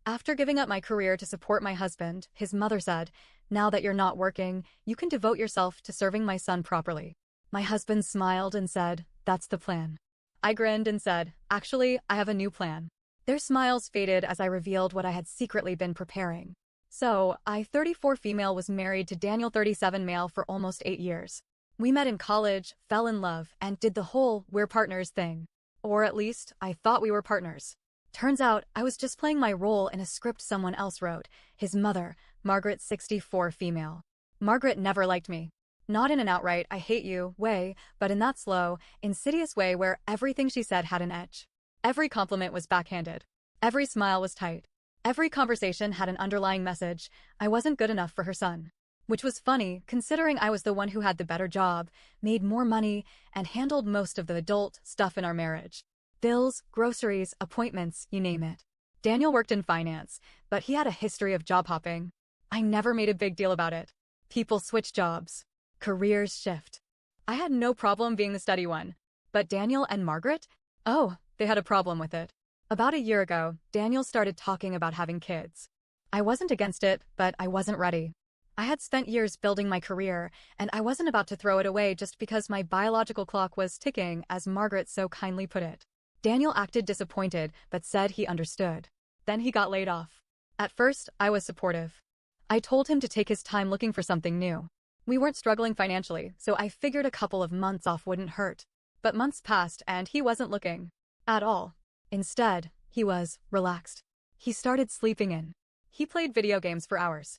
After giving up my career to support my husband, his mother said, "Now that you're not working, you can devote yourself to serving my son properly." My husband smiled and said, "That's the plan." I grinned and said, "Actually, I have a new plan." Their smiles faded as I revealed what I had secretly been preparing. So, I, 34 female, was married to Daniel, 37 male, for almost 8 years. We met in college, fell in love, and did the whole "we're partners" thing. Or at least, I thought we were partners. Turns out, I was just playing my role in a script someone else wrote. His mother, Margaret, 64 female. Margaret never liked me. Not in an outright "I hate you" way, but in that slow, insidious way where everything she said had an edge. Every compliment was backhanded. Every smile was tight. Every conversation had an underlying message: I wasn't good enough for her son. Which was funny, considering I was the one who had the better job, made more money, and handled most of the adult stuff in our marriage. Bills, groceries, appointments, you name it. Daniel worked in finance, but he had a history of job hopping. I never made a big deal about it. People switch jobs. Careers shift. I had no problem being the steady one. But Daniel and Margaret? Oh, they had a problem with it. About a year ago, Daniel started talking about having kids. I wasn't against it, but I wasn't ready. I had spent years building my career, and I wasn't about to throw it away just because my biological clock was ticking, as Margaret so kindly put it. Daniel acted disappointed, but said he understood. Then he got laid off. At first, I was supportive. I told him to take his time looking for something new. We weren't struggling financially, so I figured a couple of months off wouldn't hurt. But months passed and he wasn't looking. At all. Instead, he was relaxed. He started sleeping in. He played video games for hours.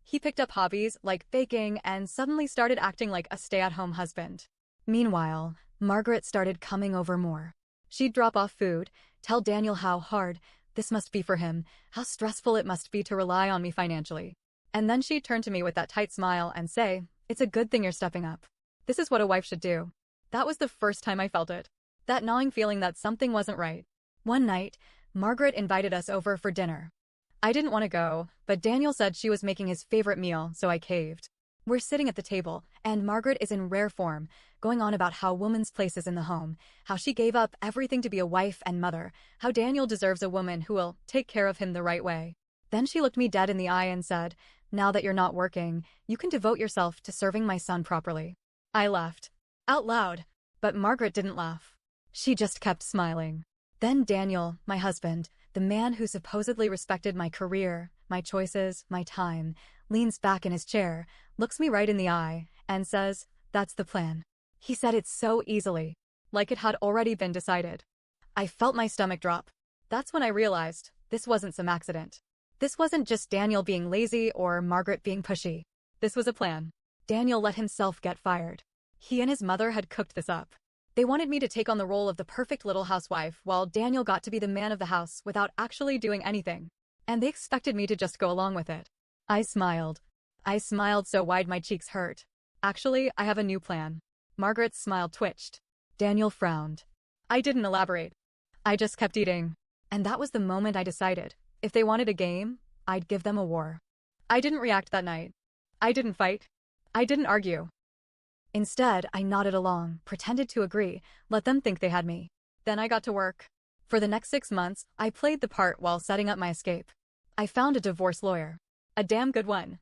He picked up hobbies like baking and suddenly started acting like a stay-at-home husband. Meanwhile, Margaret started coming over more. She'd drop off food, tell Daniel how hard this must be for him, how stressful it must be to rely on me financially. And then she'd turn to me with that tight smile and say, "It's a good thing you're stepping up. This is what a wife should do." That was the first time I felt it. That gnawing feeling that something wasn't right. One night, Margaret invited us over for dinner. I didn't want to go, but Daniel said she was making his favorite meal, so I caved. We're sitting at the table, and Margaret is in rare form, going on about how woman's place is in the home, how she gave up everything to be a wife and mother, how Daniel deserves a woman who will take care of him the right way. Then she looked me dead in the eye and said, "Now that you're not working, you can devote yourself to serving my son properly." I laughed. Out loud. But Margaret didn't laugh. She just kept smiling. Then Daniel, my husband, the man who supposedly respected my career, my choices, my time, leans back in his chair, looks me right in the eye, and says, "That's the plan." He said it so easily, like it had already been decided. I felt my stomach drop. That's when I realized this wasn't some accident. This wasn't just Daniel being lazy or Margaret being pushy. This was a plan. Daniel let himself get fired. He and his mother had cooked this up. They wanted me to take on the role of the perfect little housewife while Daniel got to be the man of the house without actually doing anything. And they expected me to just go along with it. I smiled. I smiled so wide my cheeks hurt. "Actually, I have a new plan." Margaret's smile twitched. Daniel frowned. I didn't elaborate. I just kept eating. And that was the moment I decided, if they wanted a game, I'd give them a war. I didn't react that night. I didn't fight. I didn't argue. Instead, I nodded along, pretended to agree, let them think they had me. Then I got to work. For the next 6 months, I played the part while setting up my escape. I found a divorce lawyer. A damn good one.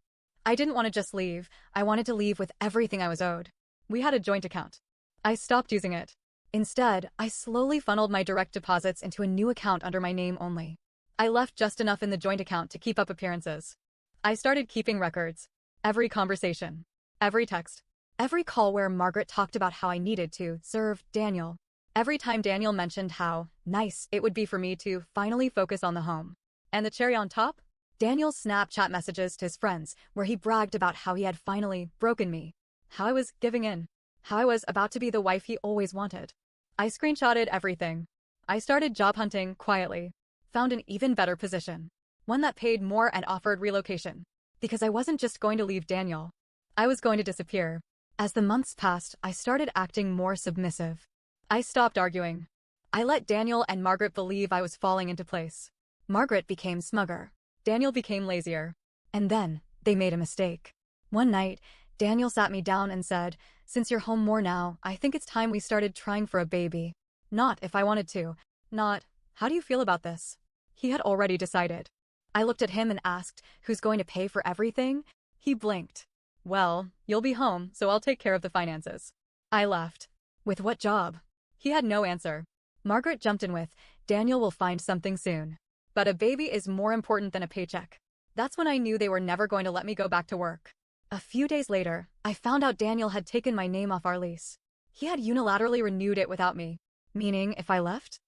I didn't want to just leave, I wanted to leave with everything I was owed. We had a joint account. I stopped using it. Instead, I slowly funneled my direct deposits into a new account under my name only. I left just enough in the joint account to keep up appearances. I started keeping records. Every conversation. Every text. Every call where Margaret talked about how I needed to serve Daniel. Every time Daniel mentioned how nice it would be for me to finally focus on the home. And the cherry on top? Daniel's Snapchat messages to his friends where he bragged about how he had finally broken me. How I was giving in. How I was about to be the wife he always wanted. I screenshotted everything. I started job hunting quietly. Found an even better position. One that paid more and offered relocation. Because I wasn't just going to leave Daniel. I was going to disappear. As the months passed, I started acting more submissive. I stopped arguing. I let Daniel and Margaret believe I was falling into place. Margaret became smugger. Daniel became lazier. And then, they made a mistake. One night, Daniel sat me down and said, "Since you're home more now, I think it's time we started trying for a baby. Not if I wanted to. Not, how do you feel about this?" He had already decided. I looked at him and asked, "Who's going to pay for everything?" He blinked. "Well, you'll be home, so I'll take care of the finances." I laughed. "With what job?" He had no answer. Margaret jumped in with, "Daniel will find something soon. But a baby is more important than a paycheck." That's when I knew they were never going to let me go back to work. A few days later, I found out Daniel had taken my name off our lease. He had unilaterally renewed it without me. Meaning, if I left,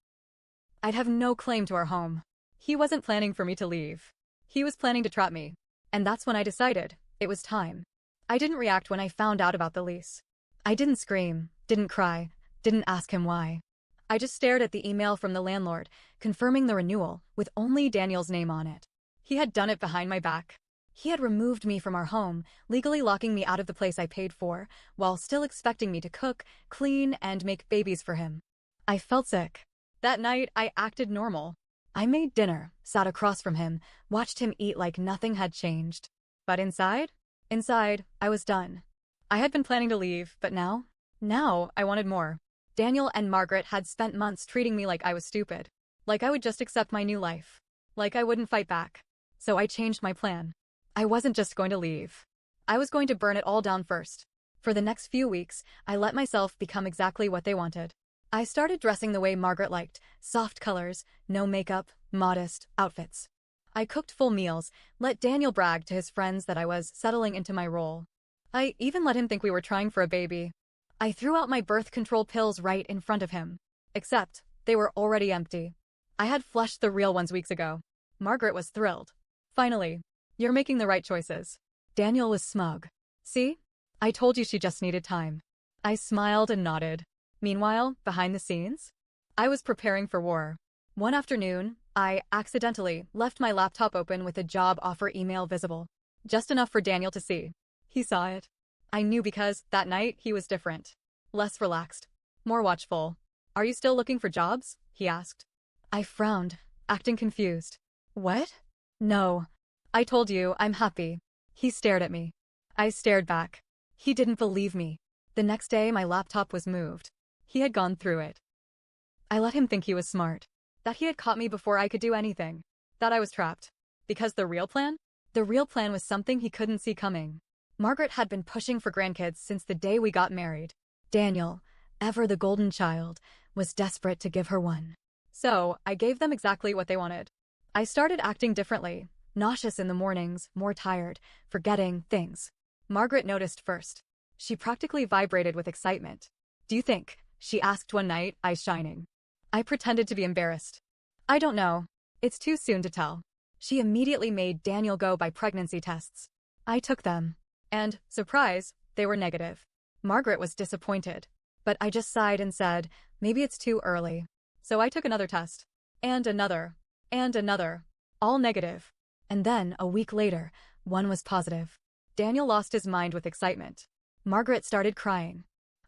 I'd have no claim to our home. He wasn't planning for me to leave. He was planning to trap me. And that's when I decided it was time. I didn't react when I found out about the lease. I didn't scream, didn't cry, didn't ask him why. I just stared at the email from the landlord, confirming the renewal, with only Daniel's name on it. He had done it behind my back. He had removed me from our home, legally locking me out of the place I paid for, while still expecting me to cook, clean, and make babies for him. I felt sick. That night, I acted normal. I made dinner, sat across from him, watched him eat like nothing had changed. But inside, I was done. I had been planning to leave, but now I wanted more. Daniel and Margaret had spent months treating me like I was stupid. Like I would just accept my new life. Like I wouldn't fight back. So I changed my plan. I wasn't just going to leave. I was going to burn it all down first. For the next few weeks, I let myself become exactly what they wanted. I started dressing the way Margaret liked, soft colors, no makeup, modest outfits. I cooked full meals, let Daniel brag to his friends that I was settling into my role. I even let him think we were trying for a baby. I threw out my birth control pills right in front of him. Except, they were already empty. I had flushed the real ones weeks ago. Margaret was thrilled. "Finally, you're making the right choices." Daniel was smug. "See? I told you she just needed time." I smiled and nodded. Meanwhile, behind the scenes, I was preparing for war. One afternoon, I accidentally left my laptop open with a job offer email visible. Just enough for Daniel to see. He saw it. I knew because, that night, he was different. Less relaxed. More watchful. "Are you still looking for jobs?" he asked. I frowned, acting confused. "What?" "No. I told you, I'm happy." He stared at me. I stared back. He didn't believe me. The next day, my laptop was moved. He had gone through it. I let him think he was smart. That he had caught me before I could do anything. That I was trapped. Because the real plan? The real plan was something he couldn't see coming. Margaret had been pushing for grandkids since the day we got married. Daniel, ever the golden child, was desperate to give her one. So, I gave them exactly what they wanted. I started acting differently, nauseous in the mornings, more tired, forgetting things. Margaret noticed first. She practically vibrated with excitement. "Do you think?" she asked one night, eyes shining. I pretended to be embarrassed. "I don't know. It's too soon to tell." She immediately made Daniel go buy pregnancy tests. I took them. And, surprise, they were negative. Margaret was disappointed. But I just sighed and said, maybe it's too early. So I took another test. And another. And another. All negative. And then, a week later, one was positive. Daniel lost his mind with excitement. Margaret started crying.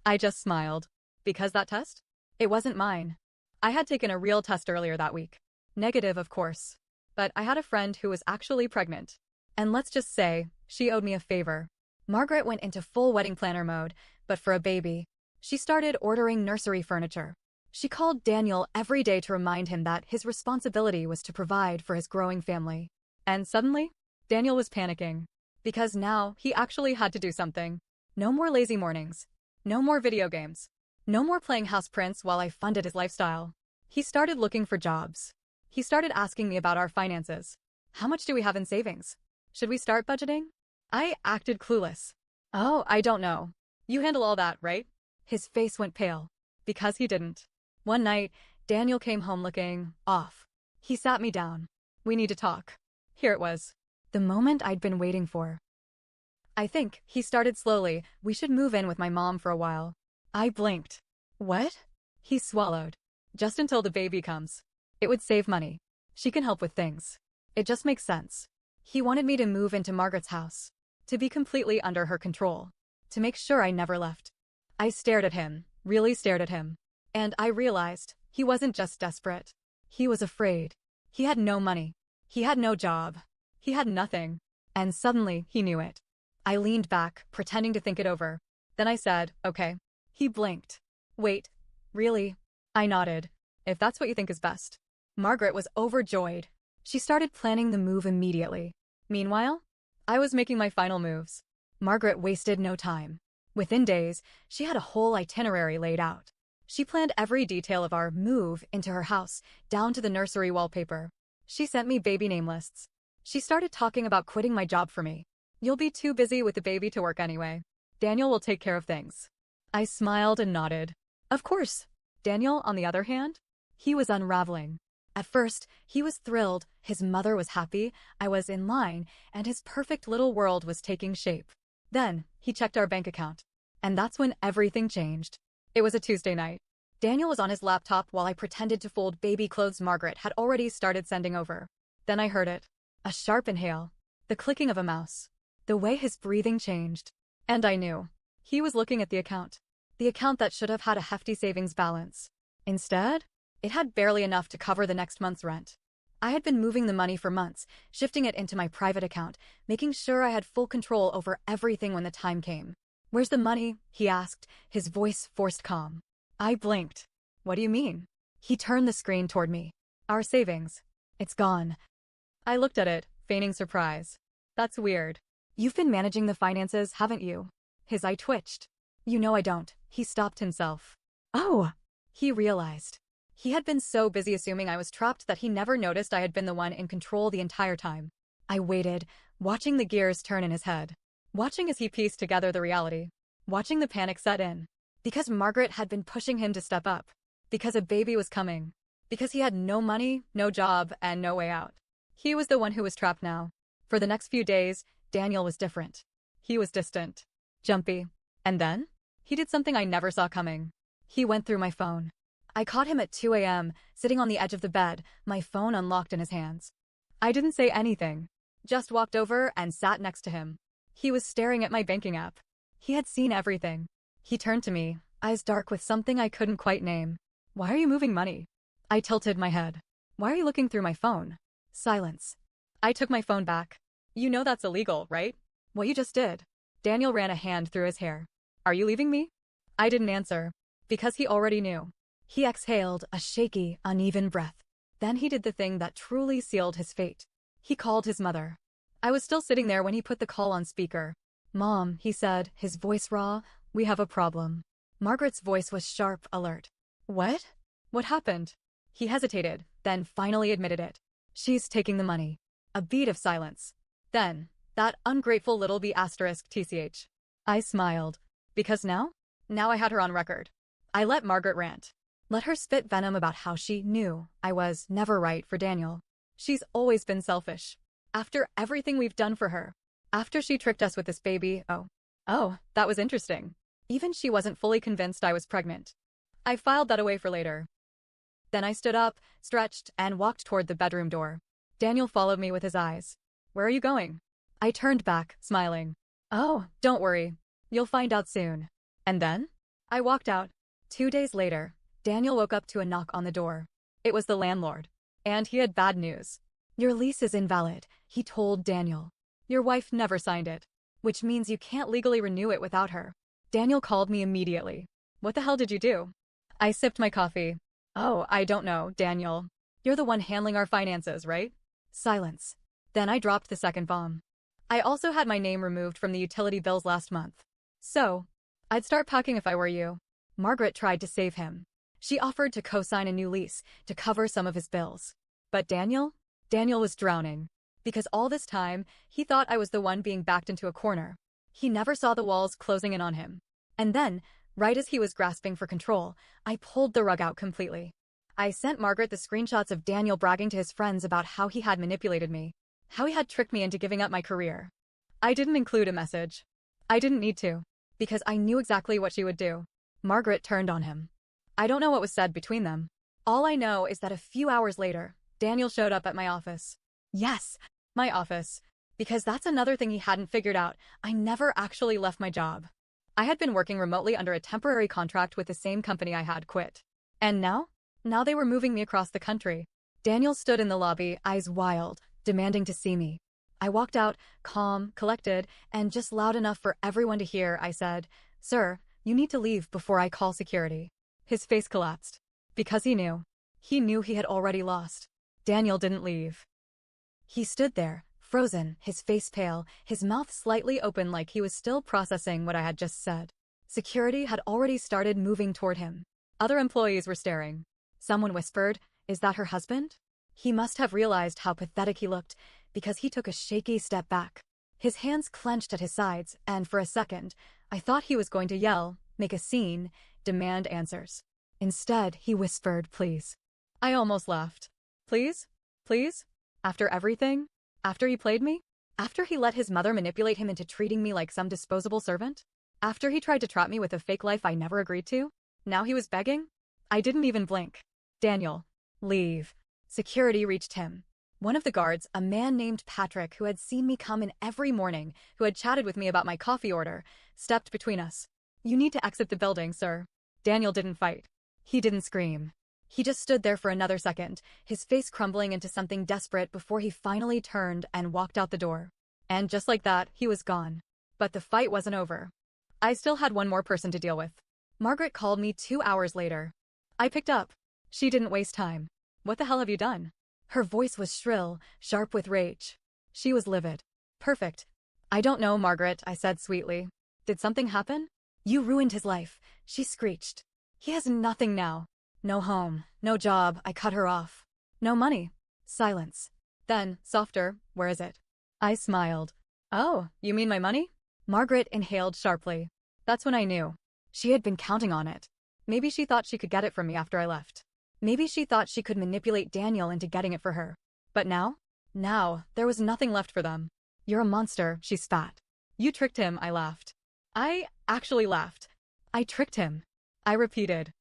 I just smiled. Because that test? It wasn't mine. I had taken a real test earlier that week. Negative, of course. But I had a friend who was actually pregnant. And let's just say, she owed me a favor. Margaret went into full wedding planner mode, but for a baby. She started ordering nursery furniture. She called Daniel every day to remind him that his responsibility was to provide for his growing family. And suddenly, Daniel was panicking. Because now, he actually had to do something. No more lazy mornings. No more video games. No more playing house prince while I funded his lifestyle. He started looking for jobs. He started asking me about our finances. How much do we have in savings? Should we start budgeting? I acted clueless. "Oh, I don't know. You handle all that, right?" His face went pale. Because he didn't. One night, Daniel came home looking off. He sat me down. "We need to talk." Here it was. The moment I'd been waiting for. "I think," he started slowly, "we should move in with my mom for a while." I blinked. "What?" He swallowed. "Just until the baby comes. It would save money. She can help with things. It just makes sense." He wanted me to move into Margaret's house. To be completely under her control. To make sure I never left. I stared at him, really stared at him. And I realized, he wasn't just desperate. He was afraid. He had no money. He had no job. He had nothing. And suddenly, he knew it. I leaned back, pretending to think it over. Then I said, "Okay." He blinked. "Wait, really?" I nodded. "If that's what you think is best." Margaret was overjoyed. She started planning the move immediately. Meanwhile, I was making my final moves. Margaret wasted no time. Within days, she had a whole itinerary laid out. She planned every detail of our move into her house, down to the nursery wallpaper. She sent me baby name lists. She started talking about quitting my job for me. You'll be too busy with the baby to work anyway. Daniel will take care of things. I smiled and nodded. Of course. Daniel, on the other hand, he was unraveling. At first, he was thrilled, his mother was happy, I was in line, and his perfect little world was taking shape. Then, he checked our bank account. And that's when everything changed. It was a Tuesday night. Daniel was on his laptop while I pretended to fold baby clothes Margaret had already started sending over. Then I heard it. A sharp inhale. The clicking of a mouse. The way his breathing changed. And I knew. He was looking at the account. The account that should have had a hefty savings balance. Instead, it had barely enough to cover the next month's rent. I had been moving the money for months, shifting it into my private account, making sure I had full control over everything when the time came. Where's the money? He asked, his voice forced calm. I blinked. What do you mean? He turned the screen toward me. Our savings. It's gone. I looked at it, feigning surprise. That's weird. You've been managing the finances, haven't you? His eye twitched. You know I don't. He stopped himself. Oh! He realized. He had been so busy assuming I was trapped that he never noticed I had been the one in control the entire time. I waited, watching the gears turn in his head. Watching as he pieced together the reality. Watching the panic set in. Because Margaret had been pushing him to step up. Because a baby was coming. Because he had no money, no job, and no way out. He was the one who was trapped now. For the next few days, Daniel was different. He was distant. Jumpy. And then? He did something I never saw coming. He went through my phone. I caught him at 2 a.m., sitting on the edge of the bed, my phone unlocked in his hands. I didn't say anything. Just walked over and sat next to him. He was staring at my banking app. He had seen everything. He turned to me, eyes dark with something I couldn't quite name. Why are you moving money? I tilted my head. Why are you looking through my phone? Silence. I took my phone back. You know that's illegal, right? What you just did. Daniel ran a hand through his hair. Are you leaving me? I didn't answer. Because he already knew. He exhaled a shaky, uneven breath. Then he did the thing that truly sealed his fate. He called his mother. I was still sitting there when he put the call on speaker. Mom, he said, his voice raw, we have a problem. Margaret's voice was sharp, alert. What? What happened? He hesitated, then finally admitted it. She's taking the money. A beat of silence. Then, that ungrateful little b****. I smiled. Because now? Now I had her on record. I let Margaret rant. Let her spit venom about how she knew I was never right for Daniel. She's always been selfish. After everything we've done for her. After she tricked us with this baby, oh, that was interesting. Even she wasn't fully convinced I was pregnant. I filed that away for later. Then I stood up, stretched, and walked toward the bedroom door. Daniel followed me with his eyes. Where are you going? I turned back, smiling. Oh, don't worry. You'll find out soon. And then? I walked out. 2 days later, Daniel woke up to a knock on the door. It was the landlord. And he had bad news. Your lease is invalid, he told Daniel. Your wife never signed it. Which means you can't legally renew it without her. Daniel called me immediately. What the hell did you do? I sipped my coffee. Oh, I don't know, Daniel. You're the one handling our finances, right? Silence. Then I dropped the second bomb. I also had my name removed from the utility bills last month. So, I'd start packing if I were you. Margaret tried to save him. She offered to co-sign a new lease to cover some of his bills. But Daniel was drowning. Because all this time, he thought I was the one being backed into a corner. He never saw the walls closing in on him. And then, right as he was grasping for control, I pulled the rug out completely. I sent Margaret the screenshots of Daniel bragging to his friends about how he had manipulated me. How he had tricked me into giving up my career. I didn't include a message. I didn't need to. Because I knew exactly what she would do. Margaret turned on him. I don't know what was said between them. All I know is that a few hours later, Daniel showed up at my office. Yes, my office. Because that's another thing he hadn't figured out. I never actually left my job. I had been working remotely under a temporary contract with the same company I had quit. And now? Now they were moving me across the country. Daniel stood in the lobby, eyes wild, demanding to see me. I walked out, calm, collected, and just loud enough for everyone to hear, I said, Sir, you need to leave before I call security. His face collapsed. Because he knew. He knew he had already lost. Daniel didn't leave. He stood there, frozen, his face pale, his mouth slightly open like he was still processing what I had just said. Security had already started moving toward him. Other employees were staring. Someone whispered, "Is that her husband?" He must have realized how pathetic he looked, because he took a shaky step back. His hands clenched at his sides, and for a second, I thought he was going to yell, make a scene, demand answers. Instead, he whispered, "Please." I almost laughed. Please? Please? After everything? After he played me? After he let his mother manipulate him into treating me like some disposable servant? After he tried to trap me with a fake life I never agreed to? Now he was begging? I didn't even blink. "Daniel, leave." Security reached him. One of the guards, a man named Patrick who had seen me come in every morning, who had chatted with me about my coffee order, stepped between us. "You need to exit the building, sir." Daniel didn't fight. He didn't scream. He just stood there for another second, his face crumbling into something desperate before he finally turned and walked out the door. And just like that, he was gone. But the fight wasn't over. I still had one more person to deal with. Margaret called me 2 hours later. I picked up. She didn't waste time. "What the hell have you done?" Her voice was shrill, sharp with rage. She was livid. "Perfect." "I don't know, Margaret," I said sweetly. "Did something happen?" "You ruined his life," she screeched. "He has nothing now. No home, no job," I cut her off. "No money." Silence. Then, softer, "Where is it?" I smiled. "Oh, you mean my money?" Margaret inhaled sharply. That's when I knew. She had been counting on it. Maybe she thought she could get it from me after I left. Maybe she thought she could manipulate Daniel into getting it for her. But now? Now, there was nothing left for them. "You're a monster," she spat. "You tricked him," I laughed. I actually laughed. "I tricked him." I repeated.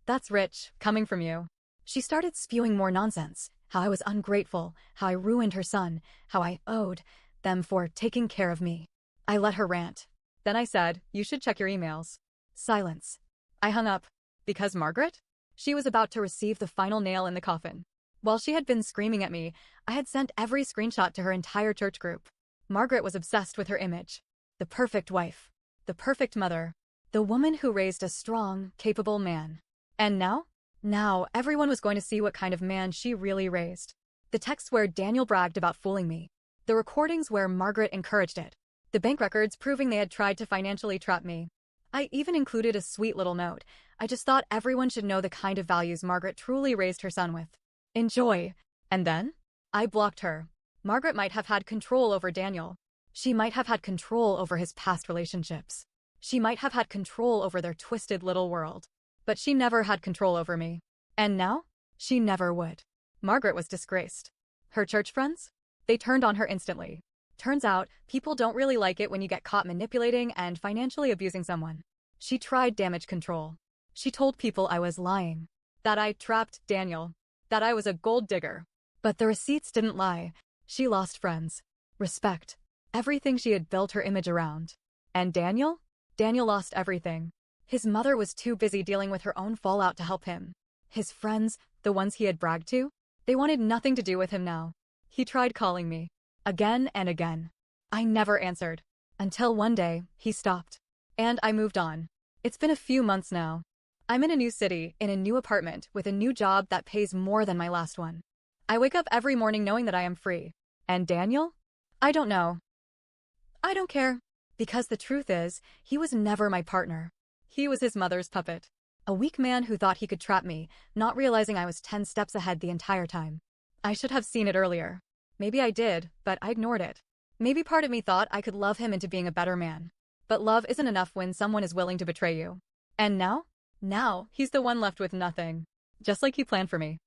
"That's rich, coming from you." She started spewing more nonsense. How I was ungrateful, how I ruined her son, how I owed them for taking care of me. I let her rant. Then I said, "You should check your emails." Silence. I hung up. Because Margaret? She was about to receive the final nail in the coffin. While she had been screaming at me, I had sent every screenshot to her entire church group. Margaret was obsessed with her image. The perfect wife. The perfect mother. The woman who raised a strong, capable man. And now? Now, everyone was going to see what kind of man she really raised. The texts where Daniel bragged about fooling me. The recordings where Margaret encouraged it. The bank records proving they had tried to financially trap me. I even included a sweet little note. I just thought everyone should know the kind of values Margaret truly raised her son with. Enjoy. And then? I blocked her. Margaret might have had control over Daniel. She might have had control over his past relationships. She might have had control over their twisted little world. But she never had control over me. And now? She never would. Margaret was disgraced. Her church friends? They turned on her instantly. Turns out, people don't really like it when you get caught manipulating and financially abusing someone. She tried damage control. She told people I was lying. That I trapped Daniel. That I was a gold digger. But the receipts didn't lie. She lost friends. Respect. Everything she had built her image around. And Daniel? Daniel lost everything. His mother was too busy dealing with her own fallout to help him. His friends, the ones he had bragged to, they wanted nothing to do with him now. He tried calling me. Again and again. I never answered. Until one day, he stopped. And I moved on. It's been a few months now. I'm in a new city, in a new apartment, with a new job that pays more than my last one. I wake up every morning knowing that I am free. And Daniel? I don't know. I don't care. Because the truth is, he was never my partner. He was his mother's puppet. A weak man who thought he could trap me, not realizing I was 10 steps ahead the entire time. I should have seen it earlier. Maybe I did, but I ignored it. Maybe part of me thought I could love him into being a better man. But love isn't enough when someone is willing to betray you. And now? Now, he's the one left with nothing. Just like he planned for me.